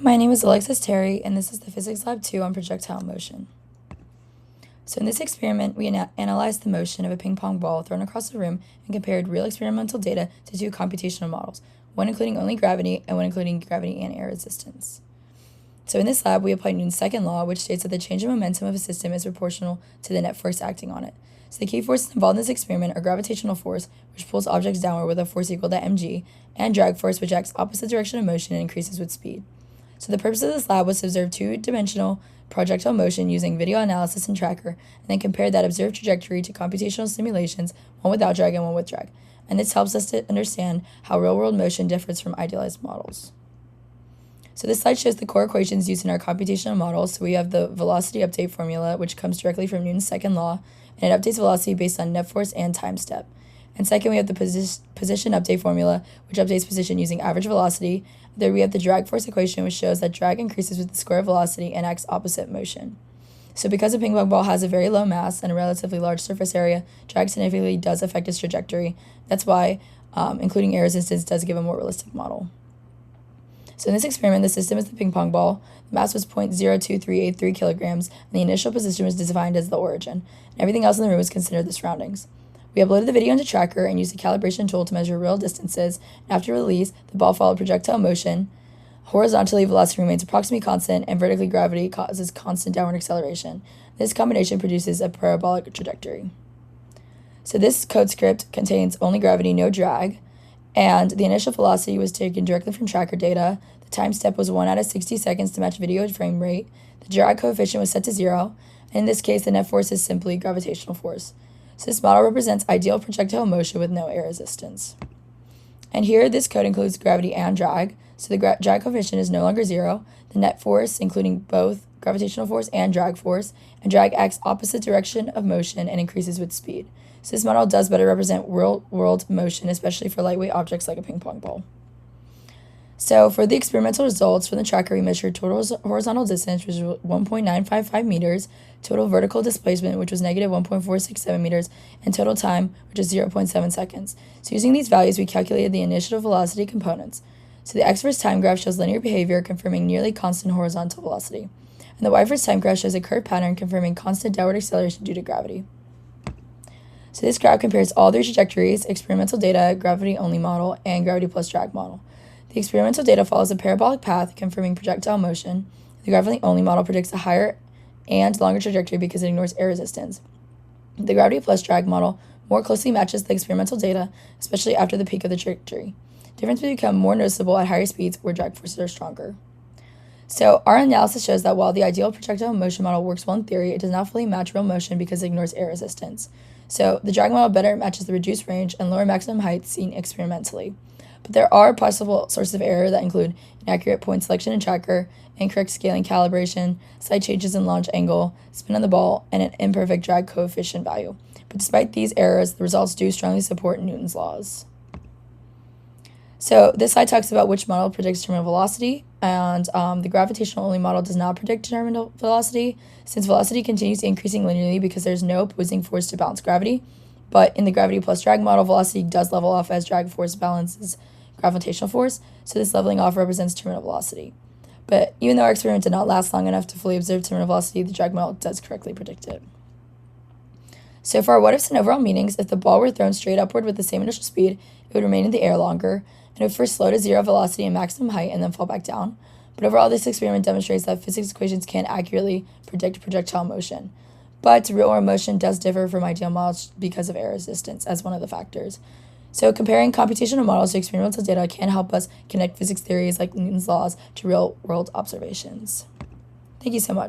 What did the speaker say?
My name is Alexis Terry, and this is the Physics Lab 2 on projectile motion. So in this experiment, we analyzed the motion of a ping pong ball thrown across the room and compared real experimental data to two computational models, one including only gravity and one including gravity and air resistance. So in this lab, we applied Newton's second law, which states that the change in momentum of a system is proportional to the net force acting on it. So the key forces involved in this experiment are gravitational force, which pulls objects downward with a force equal to mg, and drag force, which acts opposite direction of motion and increases with speed. So the purpose of this lab was to observe two-dimensional projectile motion using video analysis and tracker, and then compare that observed trajectory to computational simulations, one without drag and one with drag. And this helps us to understand how real-world motion differs from idealized models. So this slide shows the core equations used in our computational models. So we have the velocity update formula, which comes directly from Newton's second law, and it updates velocity based on net force and time step. And second, we have the position update formula, which updates position using average velocity. There we have the drag force equation, which shows that drag increases with the square of velocity and acts opposite motion. So because a ping pong ball has a very low mass and a relatively large surface area, drag significantly does affect its trajectory. That's why including air resistance does give a more realistic model. So in this experiment, the system is the ping pong ball. The mass was 0.02383 kilograms, and the initial position was defined as the origin. And everything else in the room was considered the surroundings. We uploaded the video into Tracker and used a calibration tool to measure real distances, and after release, the ball followed projectile motion. Horizontally, velocity remains approximately constant, and vertically, gravity causes constant downward acceleration. This combination produces a parabolic trajectory. So this code script contains only gravity, no drag, and the initial velocity was taken directly from Tracker data. The time step was 1 out of 60 seconds to match video frame rate. The drag coefficient was set to 0, and in this case, the net force is simply gravitational force. So this model represents ideal projectile motion with no air resistance. And here, this code includes gravity and drag. So the drag coefficient is no longer 0. The net force, including both gravitational force and drag acts opposite direction of motion and increases with speed. So this model does better represent real-world motion, especially for lightweight objects like a ping pong ball. So for the experimental results from the tracker, we measured total horizontal distance, which was 1.955 meters, total vertical displacement, which was negative 1.467 meters, and total time, which is 0.7 seconds. So using these values, we calculated the initial velocity components. So the x versus time graph shows linear behavior, confirming nearly constant horizontal velocity. And the y versus time graph shows a curved pattern, confirming constant downward acceleration due to gravity. So this graph compares all three trajectories: experimental data, gravity-only model, and gravity plus drag model. The experimental data follows a parabolic path, confirming projectile motion. The gravity-only model predicts a higher and longer trajectory because it ignores air resistance. The gravity plus drag model more closely matches the experimental data, especially after the peak of the trajectory. Differences become more noticeable at higher speeds where drag forces are stronger. So our analysis shows that while the ideal projectile motion model works well in theory, it does not fully match real motion because it ignores air resistance. So the drag model better matches the reduced range and lower maximum height seen experimentally. But there are possible sources of error that include inaccurate point selection in Tracker, incorrect scaling calibration, slight changes in launch angle, spin on the ball, and an imperfect drag coefficient value. But despite these errors, the results do strongly support Newton's laws. So this slide talks about which model predicts terminal velocity, and the gravitational-only model does not predict terminal velocity, since velocity continues increasing linearly because there's no opposing force to balance gravity. But in the gravity plus drag model, velocity does level off as drag force balances gravitational force, so this leveling off represents terminal velocity. But even though our experiment did not last long enough to fully observe terminal velocity, the drag model does correctly predict it. So for our what-ifs and overall meanings, if the ball were thrown straight upward with the same initial speed, it would remain in the air longer, and it would first slow to 0 velocity and maximum height and then fall back down. But overall, this experiment demonstrates that physics equations can accurately predict projectile motion. But real-world motion does differ from ideal models because of air resistance as one of the factors. So comparing computational models to experimental data can help us connect physics theories like Newton's laws to real-world observations. Thank you so much.